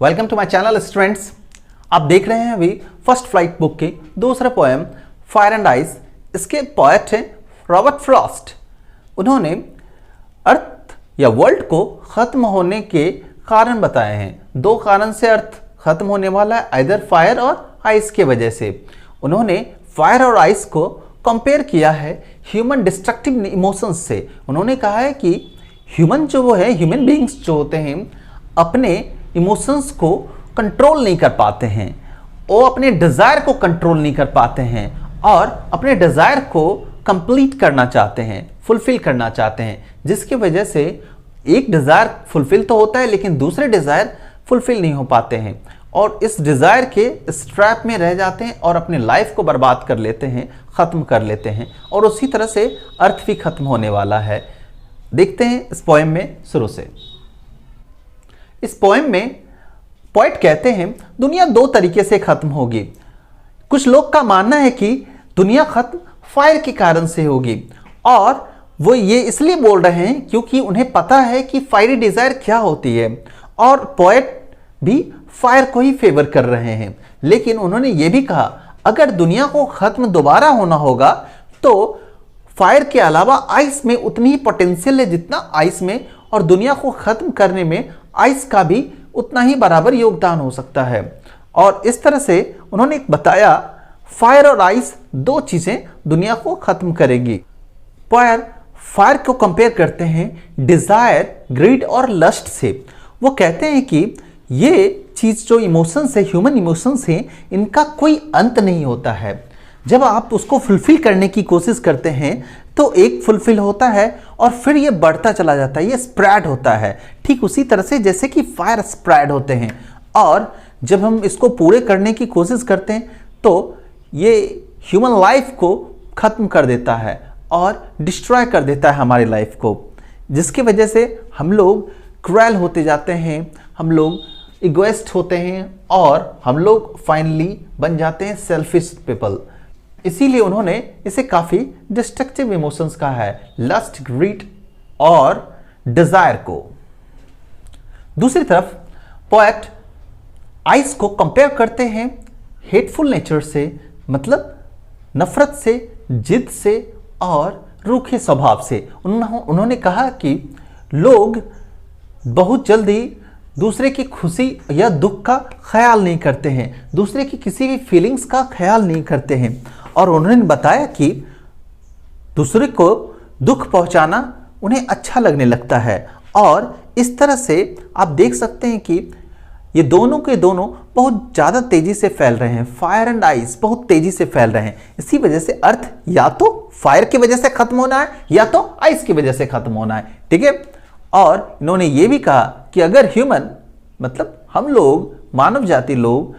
Welcome to my channel students. आप देख रहे हैं अभी फर्स्ट फ्लाइट बुक के दूसरा पोएम फायर एंड आइस। इसके पोएट हैं रॉबर्ट फ्रॉस्ट। उन्होंने अर्थ या वर्ल्ड को खत्म होने के कारण बताए हैं। दो कारण से अर्थ खत्म होने वाला है, आइदर फायर और आइस के वजह से। उन्होंने फायर और आइस को कंपेयर किया है ह्यूमन डिस्ट्रक्टिव इमोशंस से। उन्होंने कहा है कि ह्यूमन ह्यूमन बीइंग्स जो होते हैं अपने इमोशंस को कंट्रोल नहीं कर पाते हैं। वो अपने डिज़ायर को कंट्रोल नहीं कर पाते हैं और अपने डिज़ायर को कंप्लीट करना चाहते हैं, फुलफिल करना चाहते हैं, जिसकी वजह से एक डिज़ायर फुलफिल तो होता है लेकिन दूसरे डिज़ायर फुलफिल नहीं हो पाते हैं और इस डिज़ायर के स्ट्रैप में रह जाते हैं और अपने लाइफ को बर्बाद कर लेते हैं, ख़त्म कर लेते हैं। और उसी तरह से अर्थ भी ख़त्म होने वाला है। देखते हैं इस पोएम में शुरू से। इस पोएम में पोएट कहते हैं दुनिया दो तरीके से खत्म होगी। कुछ लोग का मानना है कि दुनिया खत्म फायर के कारण से होगी और वो ये इसलिए बोल रहे हैं क्योंकि उन्हें पता है कि फायरी डिजायर क्या होती है और पोएट भी फायर को ही फेवर कर रहे हैं। लेकिन उन्होंने ये भी कहा अगर दुनिया को खत्म दोबारा होना होगा तो फायर के अलावा आइस में उतनी ही पोटेंशियल है जितना आइस में, और दुनिया को खत्म करने में आइस का भी उतना ही बराबर योगदान हो सकता है। और इस तरह से उन्होंने बताया फायर और आइस दो चीजें दुनिया को खत्म करेगी। फायर को कंपेयर करते हैं डिजायर, ग्रीड और लस्ट से। वो कहते हैं कि ये चीज जो इमोशंस है, ह्यूमन इमोशंस है, इनका कोई अंत नहीं होता है। जब आप उसको फुलफिल करने की कोशिश करते हैं तो एक फुलफिल होता है और फिर ये बढ़ता चला जाता है, ये स्प्रेड होता है। ठीक उसी तरह से जैसे कि फायर स्प्रेड होते हैं और जब हम इसको पूरे करने की कोशिश करते हैं तो ये ह्यूमन लाइफ को ख़त्म कर देता है और डिस्ट्रॉय कर देता है हमारी लाइफ को, जिसकी वजह से हम लोग क्रूएल होते जाते हैं, हम लोग इगोइस्ट होते हैं और हम लोग फाइनली बन जाते हैं सेल्फिश पीपल। इसीलिए उन्होंने इसे काफ़ी डिस्ट्रक्टिव इमोशंस कहा है, लस्ट, ग्रीड और डिजायर को। दूसरी तरफ पोएट आइस को कंपेयर करते हैं हेटफुल नेचर से, मतलब नफरत से, जिद से और रूखे स्वभाव से। उन्होंने कहा कि लोग बहुत जल्दी दूसरे की खुशी या दुख का ख्याल नहीं करते हैं, दूसरे की किसी भी फीलिंग्स का ख्याल नहीं करते हैं। और उन्होंने बताया कि दूसरे को दुख पहुंचाना उन्हें अच्छा लगने लगता है और इस तरह से आप देख सकते हैं कि ये दोनों के दोनों बहुत ज़्यादा तेज़ी से फैल रहे हैं। फायर एंड आइस बहुत तेज़ी से फैल रहे हैं। इसी वजह से अर्थ या तो फायर की वजह से ख़त्म होना है या तो आइस की वजह से ख़त्म होना है। ठीक है। और इन्होंने ये भी कहा कि अगर ह्यूमन, मतलब हम लोग, मानव जाति लोग,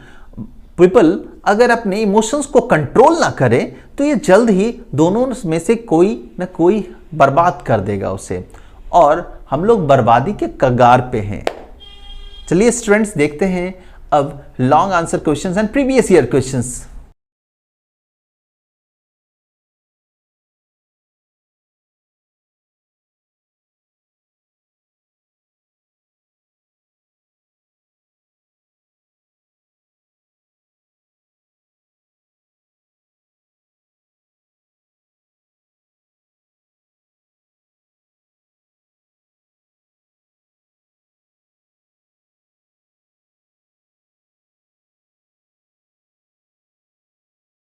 पीपल अगर अपने इमोशंस को कंट्रोल ना करें तो ये जल्द ही दोनों में से कोई ना कोई बर्बाद कर देगा उसे और हम लोग बर्बादी के कगार पे हैं। चलिए स्टूडेंट्स देखते हैं अब long answer questions and previous year questions.